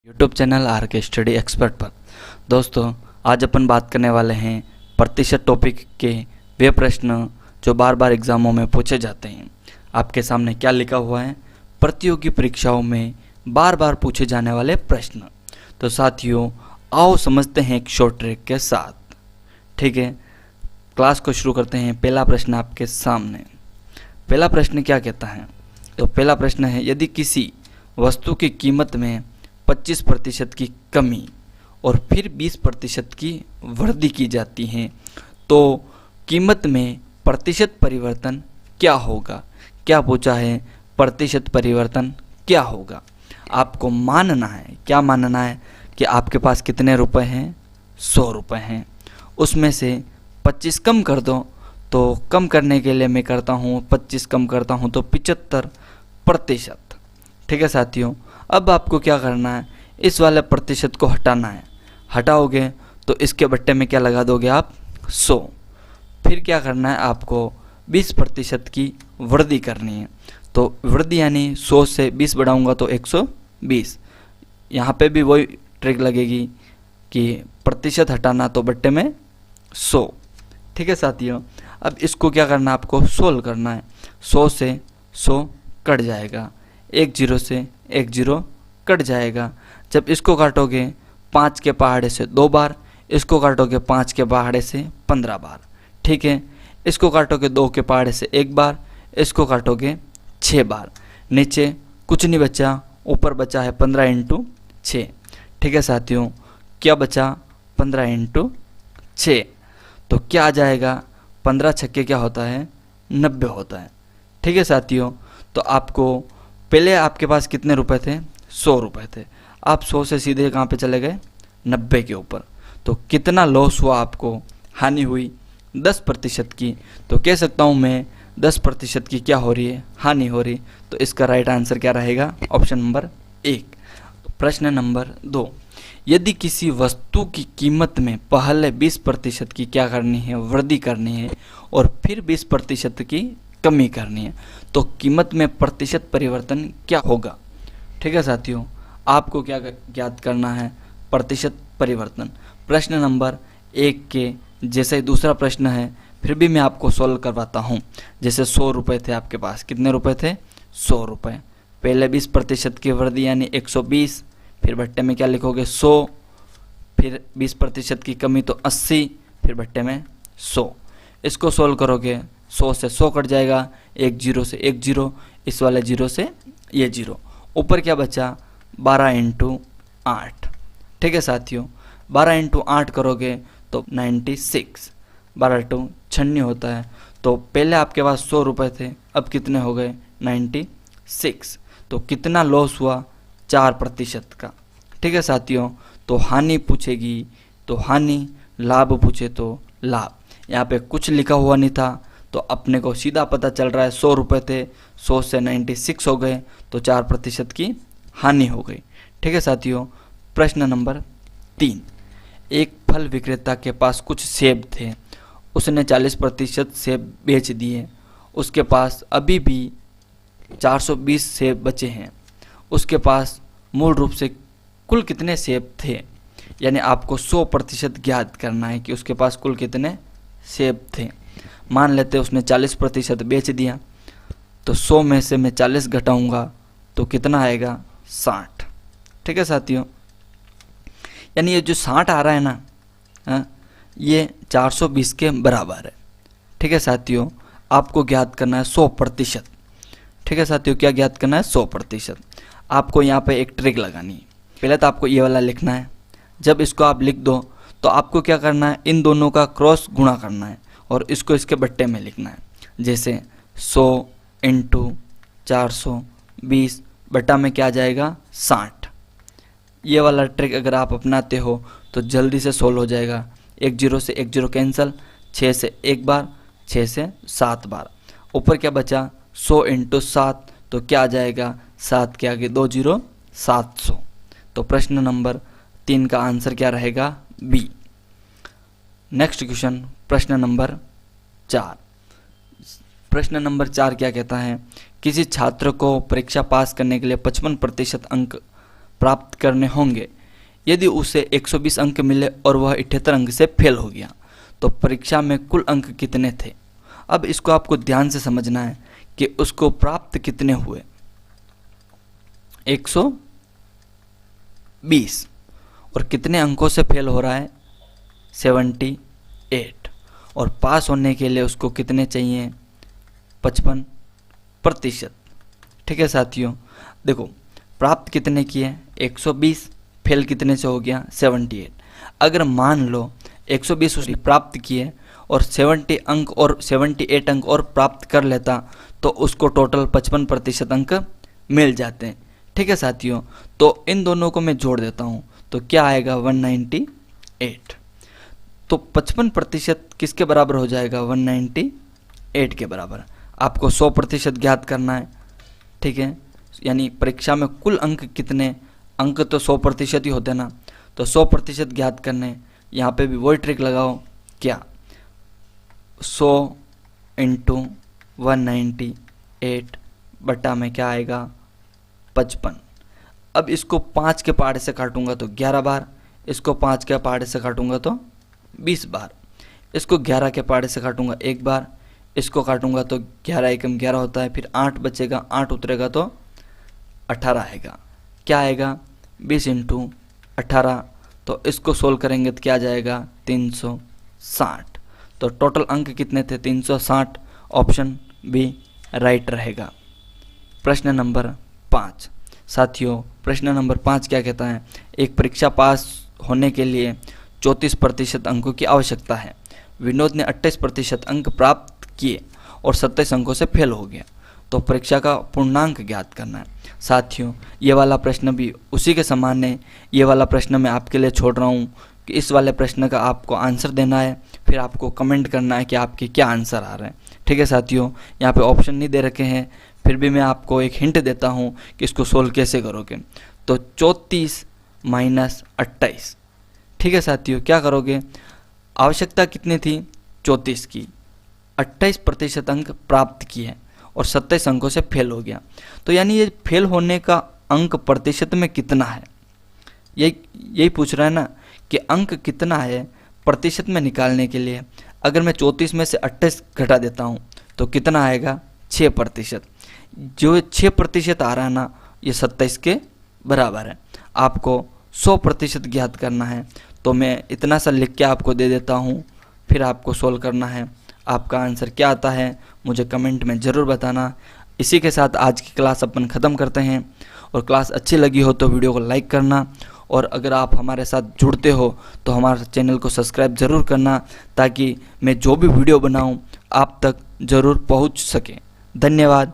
YouTube channel are के study expert पर। दोस्तों, आज अपन बात करने वाले हैं प्रतिशत टॉपिक के वे प्रश्न जो बार बार एग्ज़ामों में पूछे जाते हैं। आपके सामने क्या लिखा हुआ है? प्रतियोगी परीक्षाओं में बार बार पूछे जाने वाले प्रश्न। तो साथियों, आओ समझते हैं एक शॉर्ट ट्रिक के साथ। ठीक है, क्लास को शुरू करते हैं। पहला प्रश्न आपके सामने। पहला प्रश्न क्या कहता है? तो पहला प्रश्न है, यदि किसी वस्तु की कीमत में 25% की कमी और फिर 20% की वृद्धि की जाती है तो कीमत में प्रतिशत परिवर्तन क्या होगा? क्या पूछा है? प्रतिशत परिवर्तन क्या होगा? आपको मानना है, क्या मानना है कि आपके पास कितने रुपए हैं? 100 रुपये हैं। उसमें से 25 कम कर दो, तो कम करने के लिए मैं करता हूँ 25 कम करता हूँ तो 75%। ठीक है साथियों, अब आपको क्या करना है? इस वाले प्रतिशत को हटाना है। हटाओगे तो इसके बट्टे में क्या लगा दोगे आप? 100। फिर क्या करना है? आपको 20% की वृद्धि करनी है। तो वृद्धि यानी 100 से 20 बढ़ाऊंगा तो 120। यहाँ पे भी वही ट्रिक लगेगी कि प्रतिशत हटाना तो बट्टे में 100। ठीक है साथियों, अब इसको क्या करना है? आपको सोल्व करना है। 100 से 100 कट जाएगा, एक जीरो से एक जीरो कट जाएगा। जब इसको काटोगे 5 के पहाड़े से 2 बार, इसको काटोगे 5 के पहाड़े से 15 बार। ठीक है, इसको काटोगे 2 के पहाड़े से 1 बार, इसको काटोगे 6 बार। नीचे कुछ नहीं बचा, ऊपर बचा है 15 इंटू 6। ठीक है साथियों, क्या बचा? 15 इंटू 6। तो क्या आ जाएगा? 15 छक्के क्या होता है? 90 होता है। ठीक है साथियों, तो आपको पहले आपके पास कितने रुपए थे? 100 रुपये थे। आप 100 से सीधे कहाँ पे चले गए? 90 के ऊपर। तो कितना लॉस हुआ आपको? हानि हुई 10% की। तो कह सकता हूँ मैं 10% की क्या हो रही है? हानि हो रही। तो इसका राइट आंसर क्या रहेगा? Option number 1। प्रश्न नंबर 2, यदि किसी वस्तु की कीमत में पहले 20% की क्या करनी है? वृद्धि करनी है और फिर 20% की कमी करनी है तो कीमत में प्रतिशत परिवर्तन क्या होगा? ठीक है साथियों, आपको क्या ज्ञात करना है? प्रतिशत परिवर्तन। प्रश्न नंबर 1 के जैसे ही दूसरा प्रश्न है, फिर भी मैं आपको सॉल्व करवाता हूँ। जैसे 100 रुपये थे आपके पास, कितने रुपए थे? 100 रुपये। पहले 20% की वृद्धि यानी 120, फिर भट्टे में क्या लिखोगे? 100, फिर 20% की कमी तो 80, फिर भट्टे में 100। इसको सॉल्व करोगे 100 से 100 कट जाएगा, एक जीरो से एक जीरो, इस वाले जीरो से ये जीरो। ऊपर क्या बचा? 12 इंटू 8। ठीक है साथियों, 12 इंटू 8 करोगे तो 96। 12 टू 96 होता है। तो पहले आपके पास 100 रुपये थे, अब कितने हो गए? 96। तो कितना लॉस हुआ? 4% का। ठीक है साथियों, तो हानि पूछेगी तो हानि, लाभ पूछे तो लाभ। यहाँ पे कुछ लिखा हुआ नहीं था तो अपने को सीधा पता चल रहा है 100 रुपये थे, 100 से 96 हो गए तो 4% की हानि हो गई। ठीक है साथियों, प्रश्न नंबर 3, एक फल विक्रेता के पास कुछ सेब थे, उसने 40% सेब बेच दिए। उसके पास अभी भी 420 सेब बचे हैं। उसके पास मूल रूप से कुल कितने सेब थे? यानी आपको 100% ज्ञात करना है कि उसके पास कुल कितने सेब थे। मान लेते उसने 40% बेच दिया, तो 100 में से मैं 40 घटाऊंगा तो कितना आएगा? 60। ठीक है साथियों, यानी ये जो 60 आ रहा है ना, ये 420 के बराबर है। ठीक है साथियों, आपको ज्ञात करना है 100%। ठीक है साथियों, क्या ज्ञात करना है? 100%। आपको यहाँ पे एक ट्रिक लगानी है। पहले तो आपको ये वाला लिखना है। जब इसको आप लिख दो तो आपको क्या करना है? इन दोनों का क्रॉस गुणा करना है और इसको इसके बट्टे में लिखना है। जैसे 100 इंटू 420 बटा में क्या आ जाएगा? 60। ये वाला ट्रिक अगर आप अपनाते हो तो जल्दी से सोल्व हो जाएगा। एक जीरो से एक जीरो कैंसिल, 6 से एक बार, 6 से 7 बार। ऊपर क्या बचा? 100 इंटू 7, तो क्या आ जाएगा? 7 के आगे 2 जीरो, 700। तो प्रश्न नंबर 3 का आंसर क्या रहेगा? बी। नेक्स्ट क्वेश्चन, प्रश्न नंबर 4। प्रश्न नंबर 4 क्या कहता है? किसी छात्र को परीक्षा पास करने के लिए 55% अंक प्राप्त करने होंगे। यदि उसे 120 अंक मिले और वह 78 अंक से फेल हो गया तो परीक्षा में कुल अंक कितने थे। अब इसको आपको ध्यान से समझना है कि उसको प्राप्त कितने हुए, 120, और कितने अंकों से फेल हो रहा है, 78, और पास होने के लिए उसको कितने चाहिए, 55%। ठीक है साथियों, देखो प्राप्त कितने किए, 120, फेल कितने से हो गया, 78। अगर मान लो 120 उसने प्राप्त किए और 70 अंक और 78 अंक और प्राप्त कर लेता तो उसको टोटल 55% अंक मिल जाते हैं। ठीक है साथियों, तो इन दोनों को मैं जोड़ देता हूँ तो क्या आएगा, 198। तो 55% किसके बराबर हो जाएगा, 198 के बराबर। आपको 100% ज्ञात करना है। ठीक है, यानी परीक्षा में कुल अंक कितने, अंक तो 100% ही होते ना, तो 100% ज्ञात करने। यहाँ पे भी वही ट्रिक लगाओ, क्या 100 × 198 बटा में क्या आएगा, 55। अब इसको 5 के पहाड़े से काटूंगा तो 11 बार, इसको 5 के पहाड़े से काटूंगा तो 20 बार, इसको 11 के पहाड़े से काटूंगा 1 बार, इसको काटूंगा तो 11 एकम 11 होता है, फिर 8 बचेगा, 8 उतरेगा तो 18 आएगा। क्या आएगा, 20 × 18। तो इसको सोल्व करेंगे तो क्या आ जाएगा, 360। तो टोटल अंक कितने थे, 360। ऑप्शन बी राइट रहेगा। प्रश्न नंबर 5 साथियों, प्रश्न नंबर 5 क्या कहता है, एक परीक्षा पास होने के लिए 34% अंकों की आवश्यकता है। विनोद ने 28% अंक प्राप्त किए और 27 अंकों से फेल हो गया, तो परीक्षा का पूर्णांक ज्ञात करना है। साथियों, ये वाला प्रश्न भी उसी के समान है। ये वाला प्रश्न मैं आपके लिए छोड़ रहा हूँ कि इस वाले प्रश्न का आपको आंसर देना है, फिर आपको कमेंट करना है कि आपके क्या आंसर आ रहे हैं। ठीक है साथियों, यहाँ पे ऑप्शन नहीं दे रखे हैं, फिर भी मैं आपको एक हिंट देता हूँ कि इसको सोल्व कैसे करोगे। तो 34 - 28। ठीक है साथियों, क्या करोगे, आवश्यकता कितनी थी, 34 की, 28% अंक प्राप्त किए और 27 अंकों से फेल हो गया। तो यानी ये फेल होने का अंक प्रतिशत में कितना है, यही पूछ रहा है ना कि अंक कितना है प्रतिशत में निकालने के लिए। अगर मैं 34 में से 28 घटा देता हूँ तो कितना आएगा, 6%। जो 6% आ रहा है ना, ये 27 के बराबर है। आपको 100% ज्ञात करना है, तो मैं इतना सा लिख के आपको दे देता हूँ, फिर आपको सोल्व करना है। आपका आंसर क्या आता है मुझे कमेंट में ज़रूर बताना। इसी के साथ आज की क्लास अपन ख़त्म करते हैं, और क्लास अच्छी लगी हो तो वीडियो को लाइक करना, और अगर आप हमारे साथ जुड़ते हो तो हमारे चैनल को सब्सक्राइब ज़रूर करना, ताकि मैं जो भी वीडियो बनाऊं आप तक ज़रूर पहुंच सके। धन्यवाद।